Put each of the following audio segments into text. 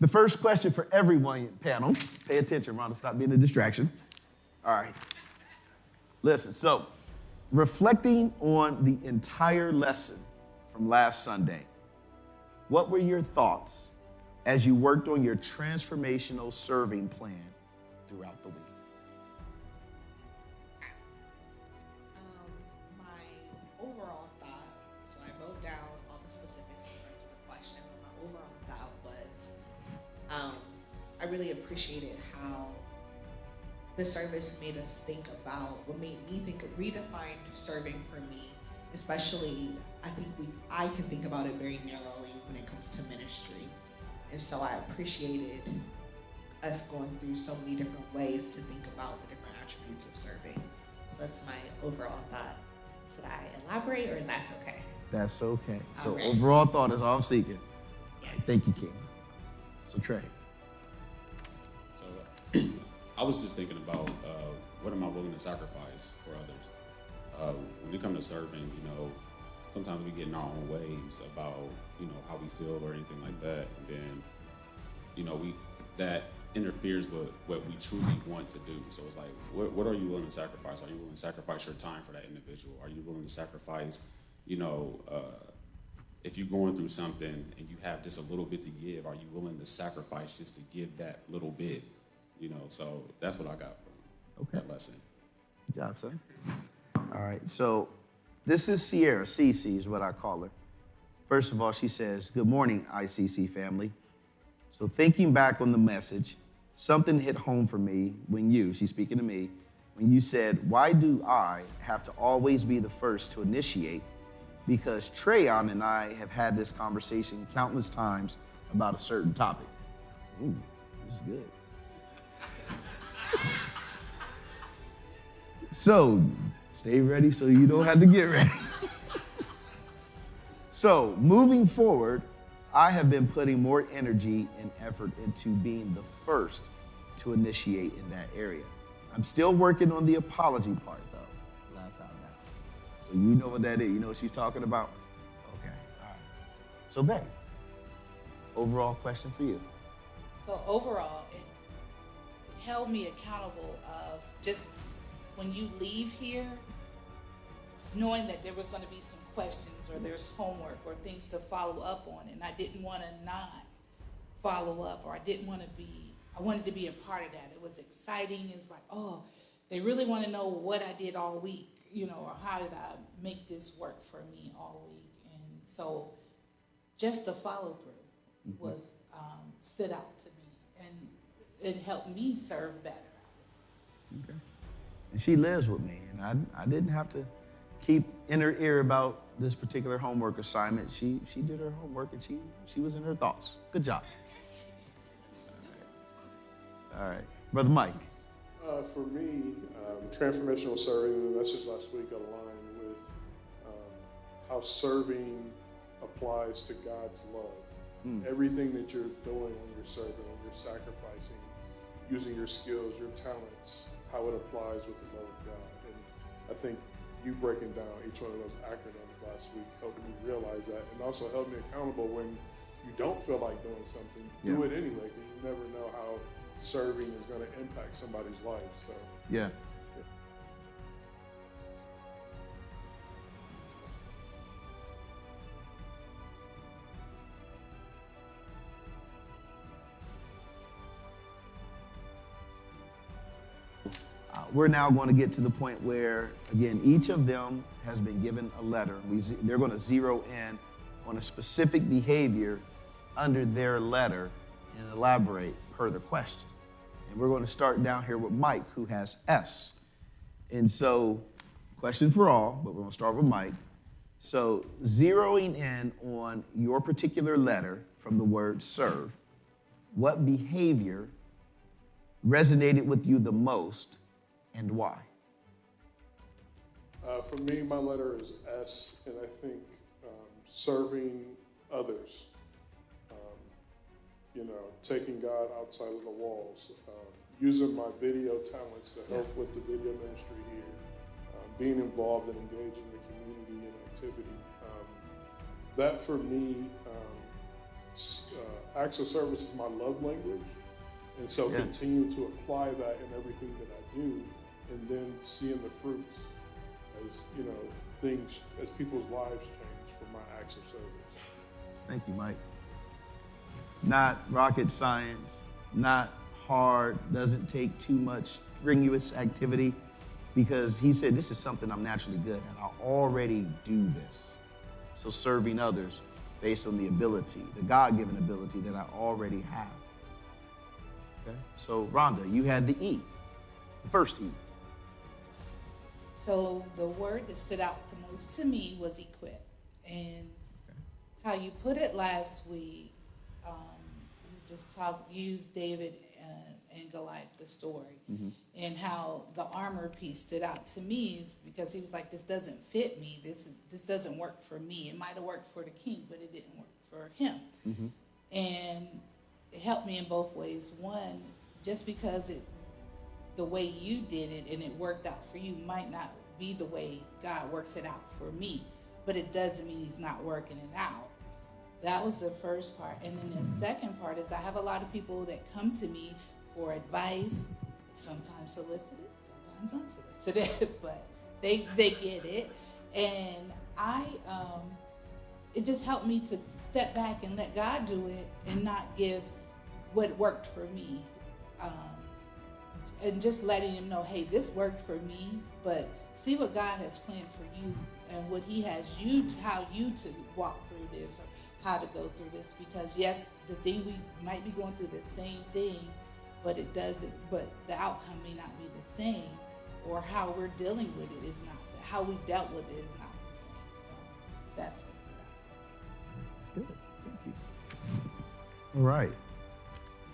The first question for everyone, panel, pay attention, Rhonda, stop being a distraction. All right. Listen, so reflecting on the entire lesson from last Sunday, what were your thoughts as you worked on your transformational serving plan throughout the week? My overall thought, so I wrote down all the specifics in terms of the question, but my overall thought was I really appreciated how the service made us think about, what made me think of redefined serving for me, especially I can think about it very narrowly when it comes to ministry. And so I appreciated us going through so many different ways to think about the different attributes of serving. So that's my overall thought. Should I elaborate or that's okay? That's okay. So right. overall thought is all I'm seeking. Yes. Thank you, King. So Trey. So I was just thinking about what am I willing to sacrifice for others? When it comes to serving, sometimes we get in our own ways about, how we feel or anything like that. And then, that interferes with what we truly want to do. So it's like, what are you willing to sacrifice? Are you willing to sacrifice your time for that individual? Are you willing to sacrifice, if you're going through something and you have just a little bit to give, are you willing to sacrifice just to give that little bit? So that's what I got from that lesson. Good job, son. All right, so this is Sierra, CC is what I call her. First of all, she says, good morning, ICC family. So thinking back on the message, something hit home for me when she's speaking to me, when you said, why do I have to always be the first to initiate? Because Trayon and I have had this conversation countless times about a certain topic. Ooh, this is good. So, stay ready so you don't have to get ready. So, moving forward, I have been putting more energy and effort into being the first to initiate in that area. I'm still working on the apology part, though, what I found out. So you know what that is. You know what she's talking about? Okay, all right. So, Beck, overall question for you. So overall, it held me accountable of just when you leave here, knowing that there was going to be some questions or there's homework or things to follow up on, and I didn't want to not follow up, or I wanted to be a part of that. It was exciting. It's like, oh, they really want to know what I did all week, or how did I make this work for me all week. And so just the follow through was stood out to me, and it helped me serve better. Okay. And she lives with me, and I didn't have to keep in her ear about this particular homework assignment. She did her homework, and she was in her thoughts. Good job. All right. Brother Mike. For me, transformational serving, the message last week aligned with how serving applies to God's love. Everything that you're doing when you're serving, when you're sacrificing, using your skills, your talents, how it applies with the love of God. And I think you breaking down each one of those acronyms last week helped me realize that, and also held me accountable when you don't feel like doing something. Do it anyway, because you never know how serving is going to impact somebody's life. So Yeah. We're now going to get to the point where, again, each of them has been given a letter. They're going to zero in on a specific behavior under their letter and elaborate per the question. And we're going to start down here with Mike, who has S. And so, question for all, but we're going to start with Mike. So, zeroing in on your particular letter from the word serve, what behavior resonated with you the most and why? For me, my letter is S, and I think serving others, taking God outside of the walls, using my video talents to help with the video ministry here, being involved and engaged in the community and activity. That for me acts of service is my love language. And so Yeah. continue to apply that in everything that I do, and then seeing the fruits as, things, as people's lives change from my acts of service. Thank you, Mike. Not rocket science, not hard, doesn't take too much strenuous activity, because he said, this is something I'm naturally good at. I already do this. So serving others based on the ability, the God-given ability that I already have. Okay? So Rhonda, you had the E, the first E. So the word that stood out the most to me was equip. And how you put it last week, used David and Goliath, the story, and how the armor piece stood out to me is because he was like, this doesn't fit me. This doesn't work for me. It might have worked for the king, but it didn't work for him. And it helped me in both ways. One, just because the way you did it and it worked out for you might not be the way God works it out for me, but it doesn't mean he's not working it out. That was the first part. And then the second part is I have a lot of people that come to me for advice, sometimes solicited, sometimes unsolicited, but they get it. And it just helped me to step back and let God do it and not give what worked for me. And just letting him know, hey, this worked for me, but see what God has planned for you and what he has how you to walk through this or how to go through this. Because yes, the thing, we might be going through the same thing, but the outcome may not be the same, or how we're dealing with it is not, how we dealt with it is not the same. So that's what's up. That's good. Thank you. All right.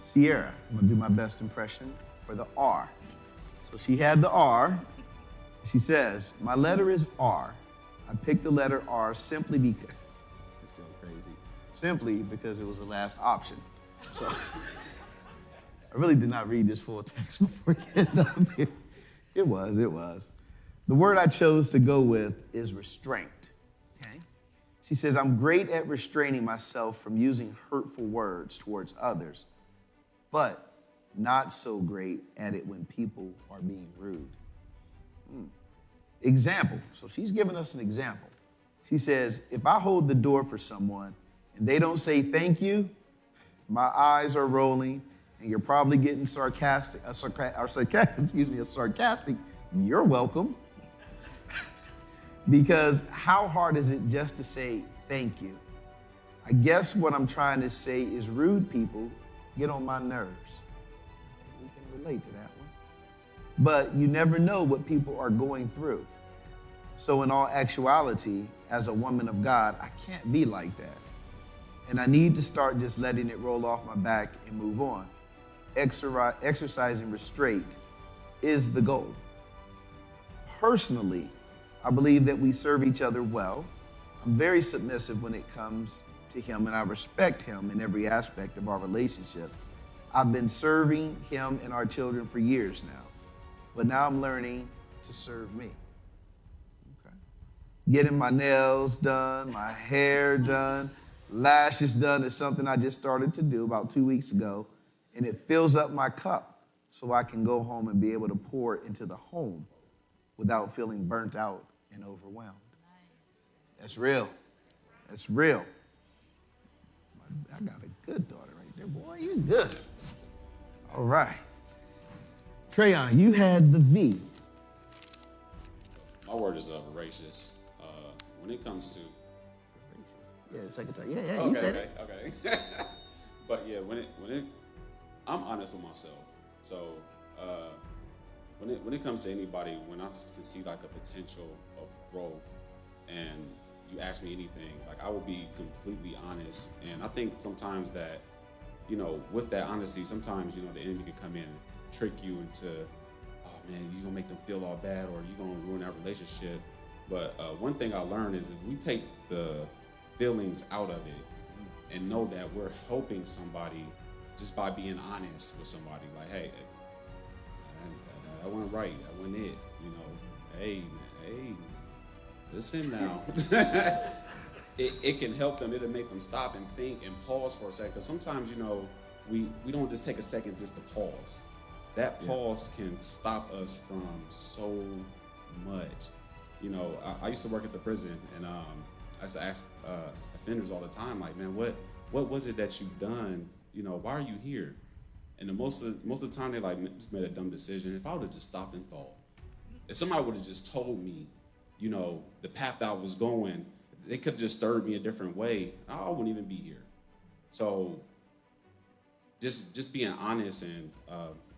Sierra, I'm gonna do my best impression for the R. So she had the R. She says, my letter is R. I picked the letter R simply because, it's going crazy, simply because it was the last option. So I really did not read this full text before getting up here. It was. The word I chose to go with is restraint. Okay? She says, I'm great at restraining myself from using hurtful words towards others, but not so great at it when people are being rude. Example. So she's giving us an example. She says, if I hold the door for someone and they don't say thank you, my eyes are rolling and you're probably getting sarcastic, you're welcome. Because how hard is it just to say thank you? I guess what I'm trying to say is rude people get on my nerves. We can relate to that one. But you never know what people are going through. So in all actuality, as a woman of God, I can't be like that. And I need to start just letting it roll off my back and move on. Exercising restraint is the goal. Personally, I believe that we serve each other well. I'm very submissive when it comes to him, and I respect him in every aspect of our relationship. I've been serving him and our children for years now, but now I'm learning to serve me. Okay. Getting my nails done, my hair done, lashes done is something I just started to do about 2 weeks ago, and it fills up my cup so I can go home and be able to pour into the home without feeling burnt out and overwhelmed. That's real. That's real. I got a good daughter right there. Boy, you good. All right. Crayon, you had the V. My word is voracious. When it comes to Yeah, the second time. Yeah, you said it. Okay. But yeah, when it, I'm honest with myself. So when it comes to anybody, when I can see like a potential of growth, and you ask me anything, like I will be completely honest. And I think sometimes that, with that honesty, sometimes the enemy can come in and trick you into, oh man, you're gonna make them feel all bad, or you're gonna ruin that relationship. But one thing I learned is if we take the feelings out of it and know that we're helping somebody just by being honest with somebody, like, hey, that wasn't right, that wasn't it, hey, listen now. it can help them. It'll make them stop and think and pause for a second. Because sometimes, we don't just take a second just to pause. That pause can stop us from so much. I used to work at the prison, and I used to ask offenders all the time, like, man, what was it that you've done? Why are you here? And most of the time, they just made a dumb decision. If I would have just stopped and thought, if somebody would have just told me, the path that I was going, they could have just stirred me a different way, I wouldn't even be here. So just being honest and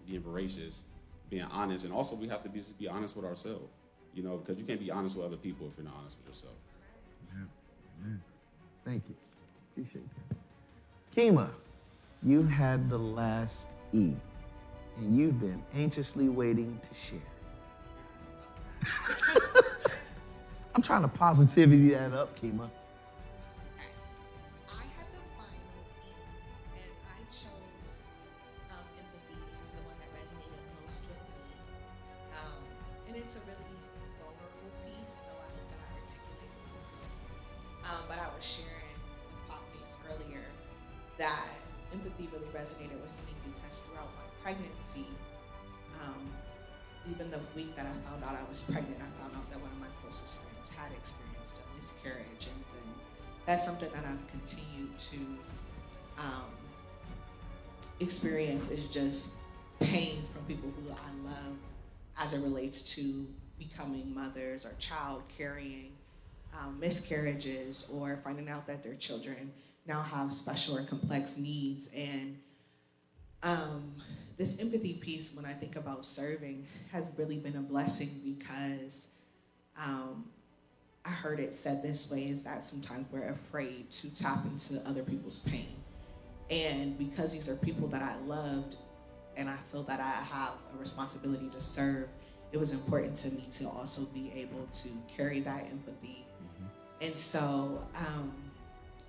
being voracious, being honest, and also we have to just be honest with ourselves, because you can't be honest with other people if you're not honest with yourself. Yeah. Thank you. Appreciate that. Kima, you had the last E, and you've been anxiously waiting to share. I'm trying to positivity that up, Kima. I had the final E, and I chose empathy as the one that resonated most with me. And it's a really vulnerable piece, so I hope that I articulated it. But I was sharing with Poppy's earlier that empathy really resonated with me because throughout my pregnancy, even the week that I found out I was pregnant, I found out that one of my closest friends had experienced a miscarriage, and then that's something that I've continued to experience is just pain from people who I love as it relates to becoming mothers or child carrying, miscarriages, or finding out that their children now have special or complex needs. And this empathy piece, when I think about serving, has really been a blessing because I heard it said this way, is that sometimes we're afraid to tap into other people's pain. And because these are people that I loved and I feel that I have a responsibility to serve, it was important to me to also be able to carry that empathy. Mm-hmm. And so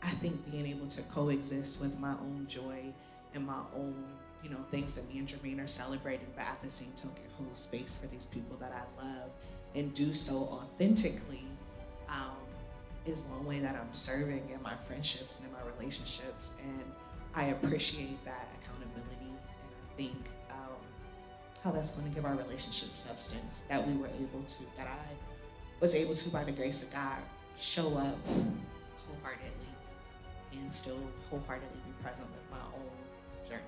I think being able to coexist with my own joy and my own things that me and Jermaine are celebrating, but at the same token hold space for these people that I love and do so authentically is one way that I'm serving in my friendships and in my relationships. And I appreciate that accountability, and I think how that's going to give our relationship substance, that I was able to, by the grace of God, show up wholeheartedly and still wholeheartedly be present with my own journey.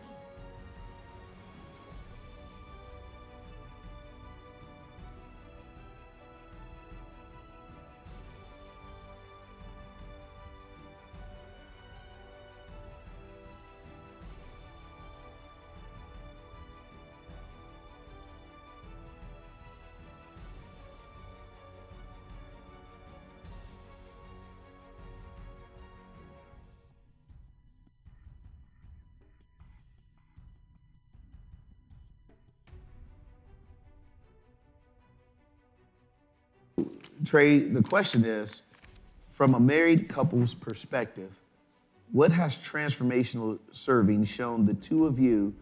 Trey, the question is, from a married couple's perspective, what has transformational serving shown the two of you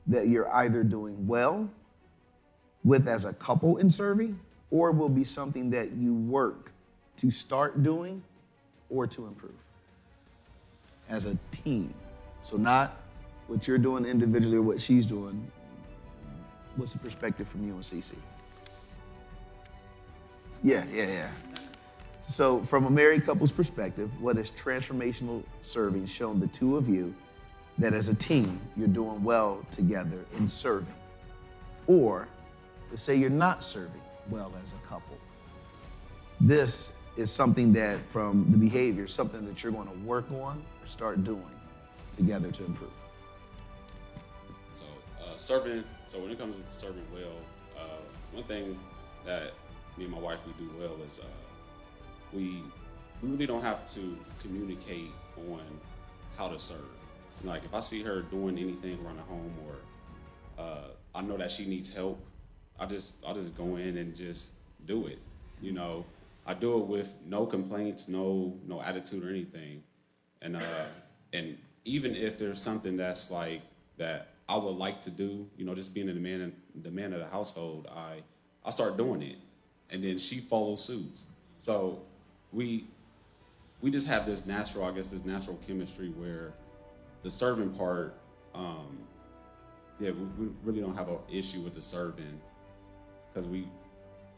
that you're either doing well with as a couple in serving, or will be something that you work to start doing or to improve as a team? So not what you're doing individually or what she's doing. What's the perspective from you and CC? Yeah. So from a married couple's perspective, what has transformational serving shown the two of you that as a team, you're doing well together in serving? Or to say you're not serving well as a couple. This is something that from the behavior, something that you're going to work on or start doing together to improve. So serving, so when it comes to serving well, one thing that me and my wife, we do well is we really don't have to communicate on how to serve. Like if I see her doing anything around the home, or I know that she needs help, I'll just go in and just do it. I do it with no complaints, no attitude or anything. And even if there's something that's like that I would like to do, just being the man of the household, I start doing it, and then she follows suit. So we we just have this natural, I guess, this natural chemistry where the serving part, we really don't have an issue with the serving because we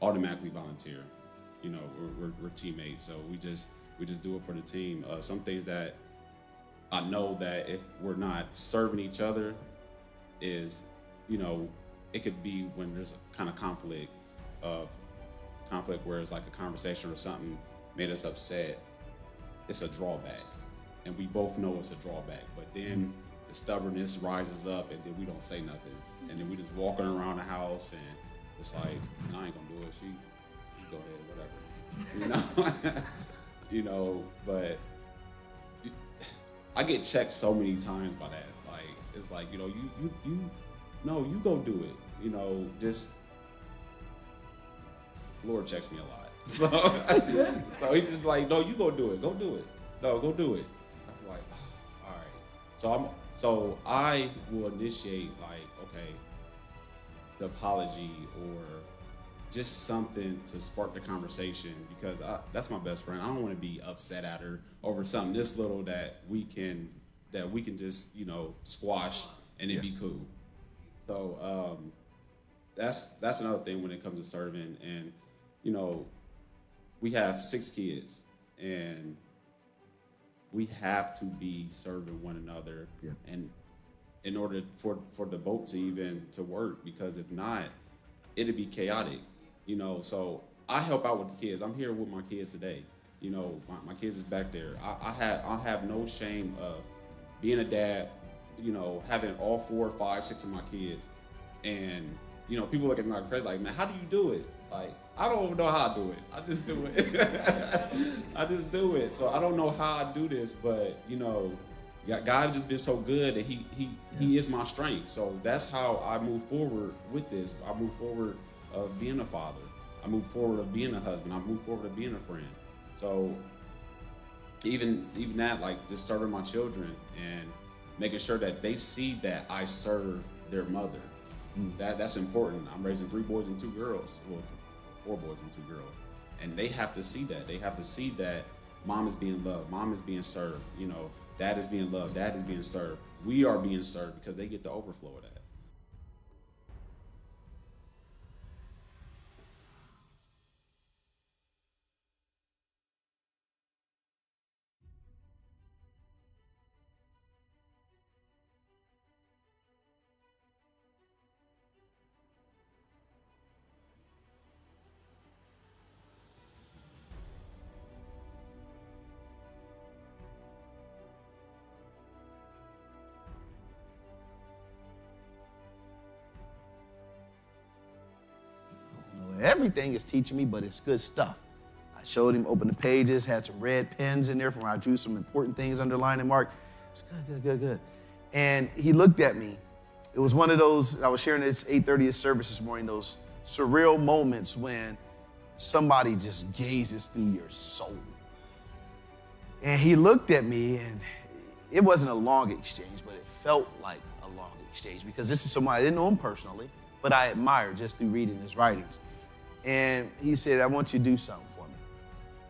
automatically volunteer. You know, we're teammates, so we just do it for the team. Some things that I know that if we're not serving each other is, you know, it could be when there's a kind of conflict where it's like a conversation or something made us upset. It's a drawback, and we both know it's a drawback. But then the stubbornness rises up, and then we don't say nothing, and then we just walking around the house, and it's like, no, I ain't gonna do it. She go ahead, whatever, you know. But I get checked so many times by that. Like it's like, you know, you go do it. You know, just Lord checks me a lot. So he just like, no, you go do it. Go do it. No, go do it. I'm like, oh, all right. So I will initiate like, okay, the apology or just something to spark the conversation because that's my best friend. I don't want to be upset at her over something this little that we can just, you know, squash and it be cool. So that's another thing when it comes to serving. And you know, we have 6 kids, and we have to be serving one another, and in order for the boat to even to work, because if not, it'd be chaotic, you know. So I help out with the kids. I'm here with my kids today. You know, my kids is back there. I have no shame of being a dad. You know, having all 4, 5, 6 of my kids, and you know, people look at me like crazy, like, man, how do you do it? Like, I don't even know how I do it. I just do it. I just do it. So I don't know how I do this, but you know, God just been so good that He is my strength. So that's how I move forward with this. I move forward of being a father. I move forward of being a husband. I move forward of being a friend. So even that, like just serving my children and making sure that they see that I serve their mother. That's important. I'm raising 3 boys and 2 girls. Well, 4 boys and 2 girls. And they have to see that. They have to see that mom is being loved. Mom is being served. You know, dad is being loved. Dad is being served. We are being served because they get the overflow of that. Everything is teaching me, but it's good stuff. I showed him, opened the pages, had some red pens in there from where I drew some important things underlined and marked. It's good. And he looked at me. It was one of those, I was sharing this 8:30 service this morning, those surreal moments when somebody just gazes through your soul. And he looked at me, and it wasn't a long exchange, but it felt like a long exchange because this is somebody, I didn't know him personally, but I admired just through reading his writings. And he said, I want you to do something for me.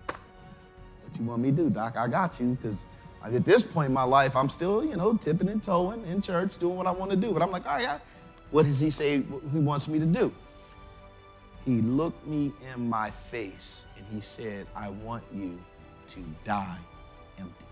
What you want me to do, Doc? I got you, because at this point in my life, I'm still, you know, tipping and toeing in church, doing what I want to do. But I'm like, all right, what does he say he wants me to do? He looked me in my face, and he said, I want you to die empty.